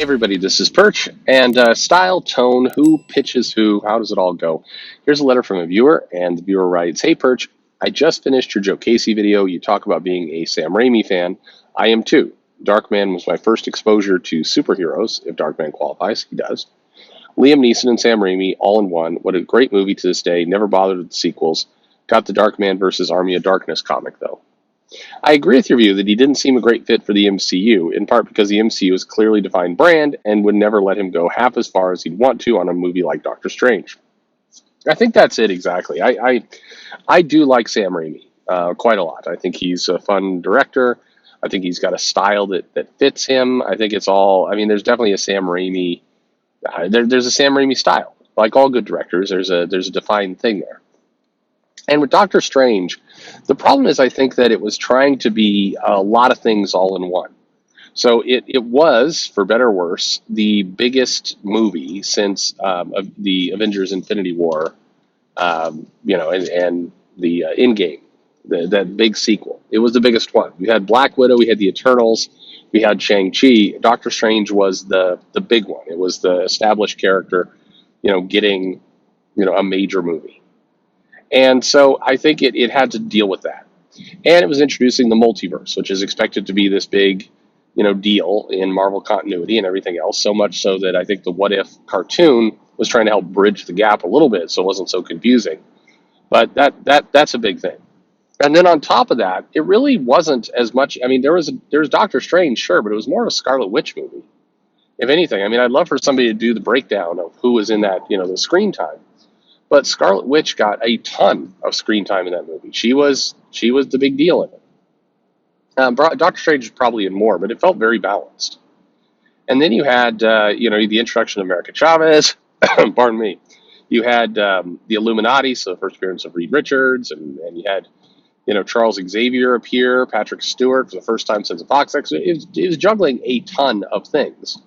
Everybody, this is Perch, and style, tone, who pitches who, how does it all go? Here's a letter from a viewer, and the viewer writes, "Hey Perch, I just finished your Joe Casey video. You talk about being a Sam Raimi fan. I am too. Darkman was my first exposure to superheroes, if Darkman qualifies, he does. Liam Neeson and Sam Raimi, all in one. What a great movie to this day. Never bothered with the sequels. Got the Darkman versus Army of Darkness comic, though. I agree with your view that he didn't seem a great fit for the MCU, in part because the MCU is a clearly defined brand and would never let him go half as far as he'd want to on a movie like Doctor Strange. I think that's it exactly. I do like Sam Raimi quite a lot. I think he's a fun director. I think he's got a style that fits him. I think it's all. I mean, there's definitely a Sam Raimi. There's a Sam Raimi style. Like all good directors, there's a defined thing there. And with Doctor Strange, the problem is I think that it was trying to be a lot of things all in one. So it was, for better or worse, the biggest movie since of the Avengers Infinity War, and the Endgame, that big sequel. It was the biggest one. We had Black Widow, we had the Eternals, we had Shang-Chi. Doctor Strange was the big one. It was the established character, getting, a major movie. And so I think it had to deal with that. And it was introducing the multiverse, which is expected to be this big, deal in Marvel continuity and everything else. So much so that I think the What If cartoon was trying to help bridge the gap a little bit, so it wasn't so confusing. But that's a big thing. And then on top of that, it really wasn't as much. I mean, there was Doctor Strange, sure, but it was more of a Scarlet Witch movie, if anything. I mean, I'd love for somebody to do the breakdown of who was in that, the screen time. But Scarlet Witch got a ton of screen time in that movie. She was the big deal in it. Doctor Strange was probably in more, but it felt very balanced. And then you had, the introduction of America Chavez. Pardon me. You had the Illuminati, so the first appearance of Reed Richards, and you had, Charles Xavier appear, Patrick Stewart for the first time since the Fox X. It was juggling a ton of things.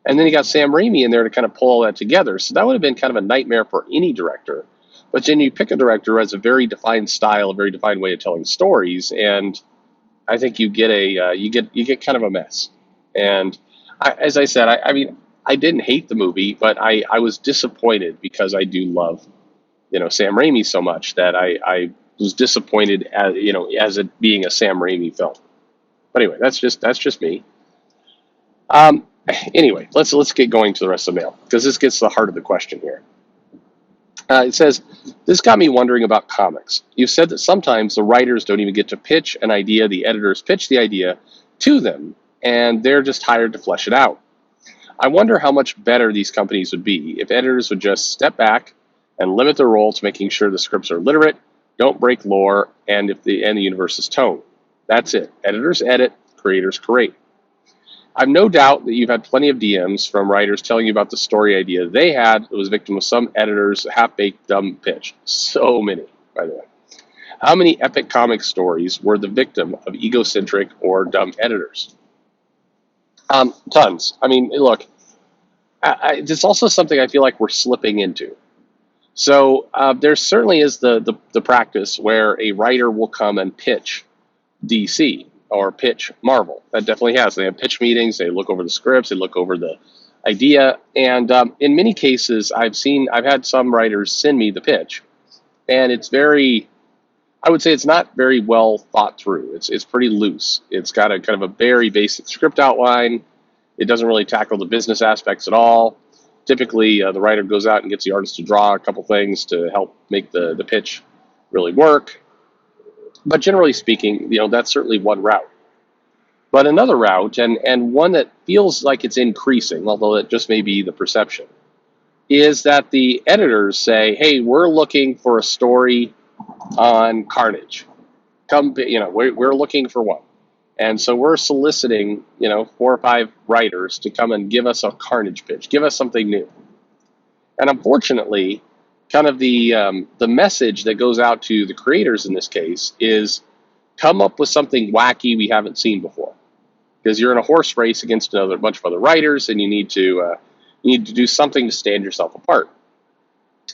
And then you got Sam Raimi in there to kind of pull all that together. So that would have been kind of a nightmare for any director. But then you pick a director who has a very defined style, a very defined way of telling stories, and I think you get you get kind of a mess. And as I said, I mean, I didn't hate the movie, but I was disappointed because I do love, Sam Raimi so much that I was disappointed as it being a Sam Raimi film. But anyway, that's just me. Anyway, let's get going to the rest of the mail because this gets to the heart of the question here. It says, "This got me wondering about comics. You've said that sometimes the writers don't even get to pitch an idea, the editors pitch the idea to them, and they're just hired to flesh it out. I wonder how much better these companies would be if editors would just step back and limit their role to making sure the scripts are literate, don't break lore, and the universe's tone. That's it. Editors edit, creators create. I've no doubt that you've had plenty of DMs from writers telling you about the story idea they had that was victim of some editor's half-baked dumb pitch. So many, by the way. How many epic comic stories were the victim of egocentric or dumb editors? Tons. I mean, look, it's also something I feel like we're slipping into. So there certainly is the practice where a writer will come and pitch DC or pitch Marvel. That definitely has. They have pitch meetings. They look over the scripts. They look over the idea. And in many cases, I've had some writers send me the pitch, and I would say it's not very well thought through. It's pretty loose. It's got a kind of a very basic script outline. It doesn't really tackle the business aspects at all. Typically, the writer goes out and gets the artist to draw a couple things to help make the pitch really work. But generally speaking, that's certainly one route. But another route, and one that feels like it's increasing, although it just may be the perception, is that the editors say, "Hey, we're looking for a story on Carnage. Come, we're looking for one." And so we're soliciting, 4 or 5 writers to come and give us a Carnage pitch, give us something new. And unfortunately, kind of the message that goes out to the creators in this case is come up with something wacky we haven't seen before, because you're in a horse race against a bunch of other writers, and you need to do something to stand yourself apart.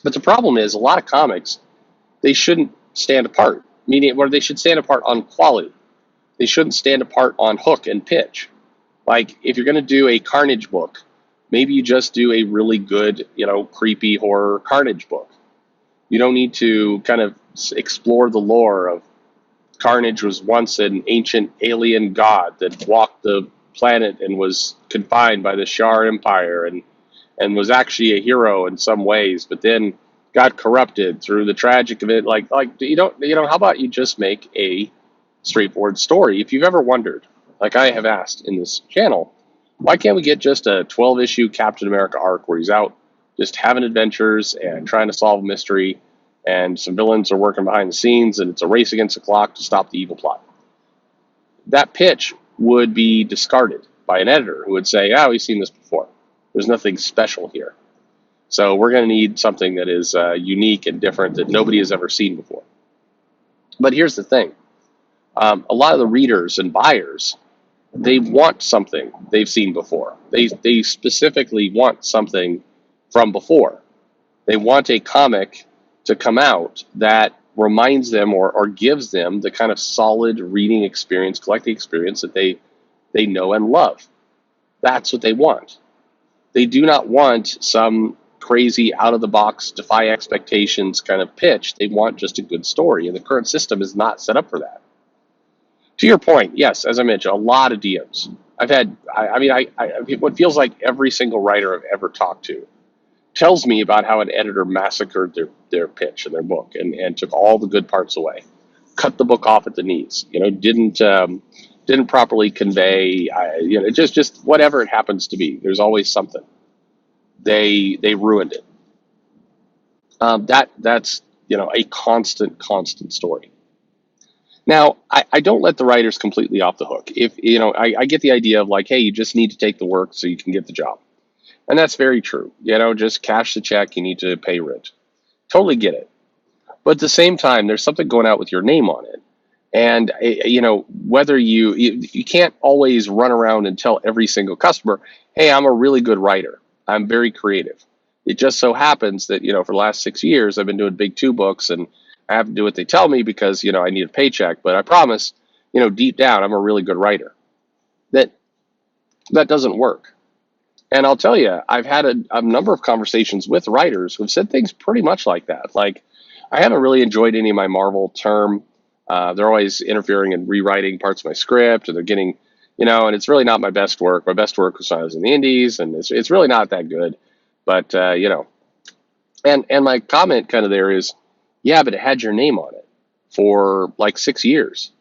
But the problem is, a lot of comics, they shouldn't stand apart, meaning, or they should stand apart on quality. They shouldn't stand apart on hook and pitch. Like, if you're going to do a Carnage book, maybe you just do a really good, creepy horror Carnage book. You don't need to kind of explore the lore of Carnage was once an ancient alien god that walked the planet and was confined by the Shar Empire and was actually a hero in some ways, but then got corrupted through the tragic event. Like you don't, how about you just make a straightforward story? If you've ever wondered, like I have asked in this channel, why can't we get just a 12 issue Captain America arc where he's out just having adventures and trying to solve a mystery, and some villains are working behind the scenes, and it's a race against the clock to stop the evil plot? That pitch would be discarded by an editor who would say, "Oh, we've seen this before. There's nothing special here. So we're going to need something that is unique and different that nobody has ever seen before." But here's the thing. A lot of the readers and buyers, they want something they've seen before. They specifically want something from before. They want a comic to come out that reminds them or gives them the kind of solid reading experience, collecting experience that they know and love. That's what they want. They do not want some crazy, out of the box, defy expectations kind of pitch. They want just a good story, and the current system is not set up for that. To your point, yes, as I mentioned, a lot of DMs. I've had, what feels like every single writer I've ever talked to tells me about how an editor massacred their pitch and their book and took all the good parts away, cut the book off at the knees, didn't properly convey, just whatever it happens to be. There's always something. They ruined it. That's a constant story. Now, I don't let the writers completely off the hook. If I get the idea of like, hey, you just need to take the work so you can get the job, and that's very true. Just cash the check. You need to pay rent. Totally get it. But at the same time, there's something going out with your name on it, and whether you can't always run around and tell every single customer, hey, I'm a really good writer. I'm very creative. It just so happens that for the last 6 years I've been doing big 2 books, and I have to do what they tell me because I need a paycheck. But I promise, deep down, I'm a really good writer. That doesn't work. And I'll tell you, I've had a number of conversations with writers who've said things pretty much like that. Like, I haven't really enjoyed any of my Marvel term. They're always interfering and rewriting parts of my script, and they're getting, and it's really not my best work. My best work was when I was in the Indies, and it's really not that good. But and my comment kind of there is, yeah, but it had your name on it for like 6 years.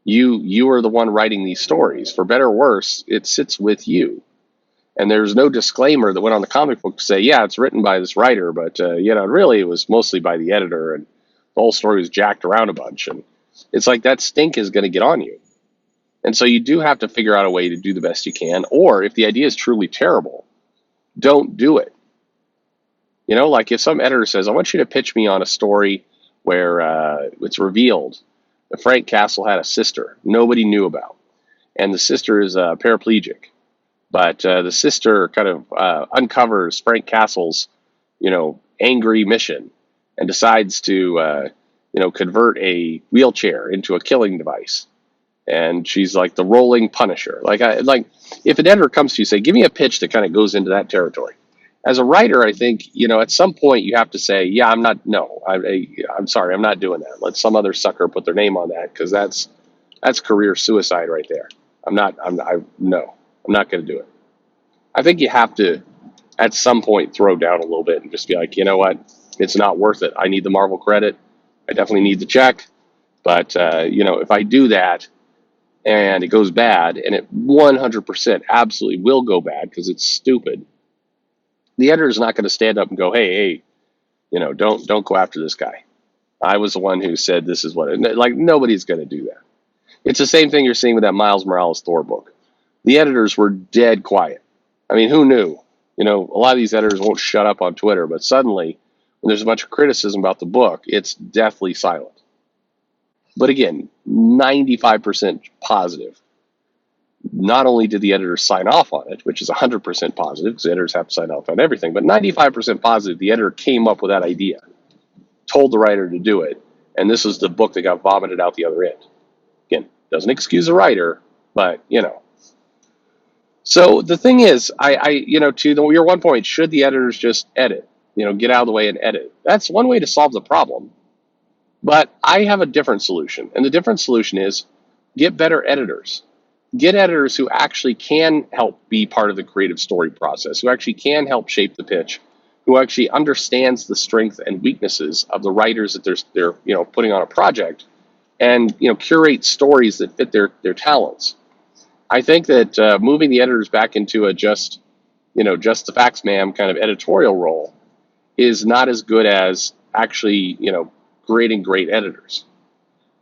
You were the one writing these stories. For better or worse, it sits with you. And there's no disclaimer that went on the comic book to say, yeah, it's written by this writer, but really it was mostly by the editor, and the whole story was jacked around a bunch. And it's like that stink is going to get on you. And so you do have to figure out a way to do the best you can. Or if the idea is truly terrible, don't do it. Like if some editor says, I want you to pitch me on a story where it's revealed that Frank Castle had a sister nobody knew about, and the sister is paraplegic. But the sister kind of uncovers Frank Castle's, angry mission, and decides to, convert a wheelchair into a killing device. And she's like the rolling Punisher. Like if an editor comes to you, say, give me a pitch that kind of goes into that territory. As a writer, I think, at some point you have to say, yeah, I'm sorry, I'm not doing that. Let some other sucker put their name on that, because that's career suicide right there. I'm not going to do it. I think you have to, at some point, throw down a little bit and just be like, you know what? It's not worth it. I need the Marvel credit. I definitely need the check. But, if I do that and it goes bad, and it 100% absolutely will go bad because it's stupid, the editor is not going to stand up and go, hey, don't go after this guy. I was the one who said this is what, like, nobody's going to do that. It's the same thing you're seeing with that Miles Morales Thor book. The editors were dead quiet. I mean, who knew? A lot of these editors won't shut up on Twitter, but suddenly, when there's a bunch of criticism about the book, it's deathly silent. But again, 95% positive. Not only did the editor sign off on it, which is 100% positive, because editors have to sign off on everything, but 95% positive, the editor came up with that idea, told the writer to do it, and this was the book that got vomited out the other end. Again, doesn't excuse the writer, but, So the thing is, your one point, should the editors just edit? Get out of the way and edit. That's one way to solve the problem. But I have a different solution, and the different solution is get better editors. Get editors who actually can help be part of the creative story process, who actually can help shape the pitch, who actually understands the strengths and weaknesses of the writers that they're putting on a project, and curate stories that fit their talents. I think that moving the editors back into a just the facts ma'am kind of editorial role is not as good as actually creating great editors.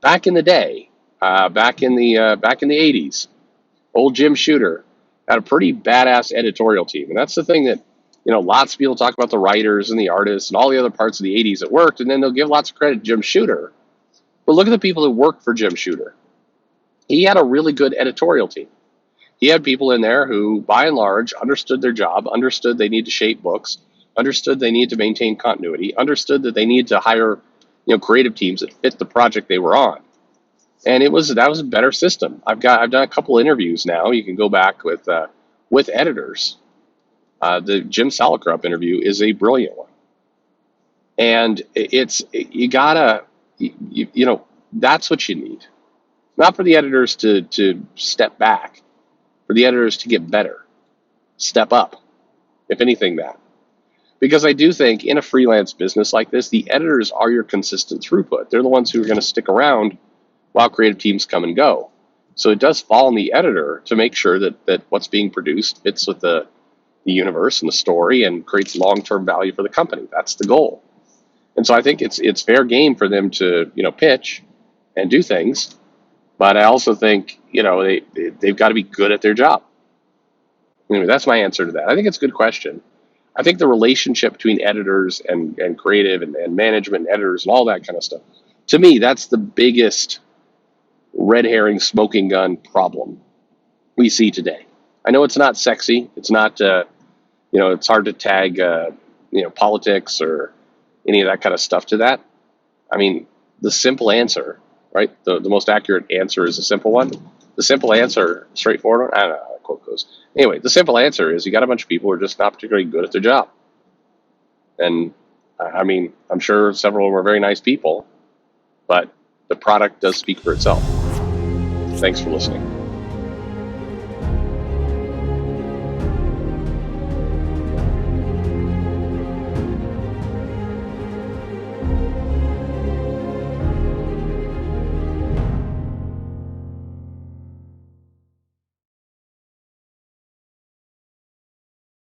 Back in the day, back in the 80s, old Jim Shooter had a pretty badass editorial team, and that's the thing that lots of people talk about the writers and the artists and all the other parts of the 80s that worked, and then they'll give lots of credit to Jim Shooter. But look at the people who worked for Jim Shooter. He had a really good editorial team. He had people in there who, by and large, understood their job, understood they need to shape books, understood they need to maintain continuity, understood that they need to hire creative teams that fit the project they were on. And that was a better system. I've done a couple interviews now. You can go back with editors. The Jim Salicrup interview is a brilliant one, and you gotta that's what you need. Not for the editors to step back, for the editors to get better, step up, if anything that. Because I do think in a freelance business like this, the editors are your consistent throughput. They're the ones who are going to stick around while creative teams come and go. So it does fall on the editor to make sure that what's being produced fits with the universe and the story and creates long-term value for the company. That's the goal. And so I think it's fair game for them to pitch and do things, but I also think they've got to be good at their job. Anyway, that's my answer to that. I think it's a good question. I think the relationship between editors and creative and management and editors and all that kind of stuff, to me, that's the biggest red herring smoking gun problem we see today. I know it's not sexy. It's not, it's hard to tag, politics or any of that kind of stuff to that. I mean, the simple answer, right? The most accurate answer is a simple one. The simple answer, straightforward, I don't know how that quote goes. Anyway, the simple answer is you got a bunch of people who are just not particularly good at their job. And I mean, I'm sure several of them are very nice people, but the product does speak for itself. Thanks for listening.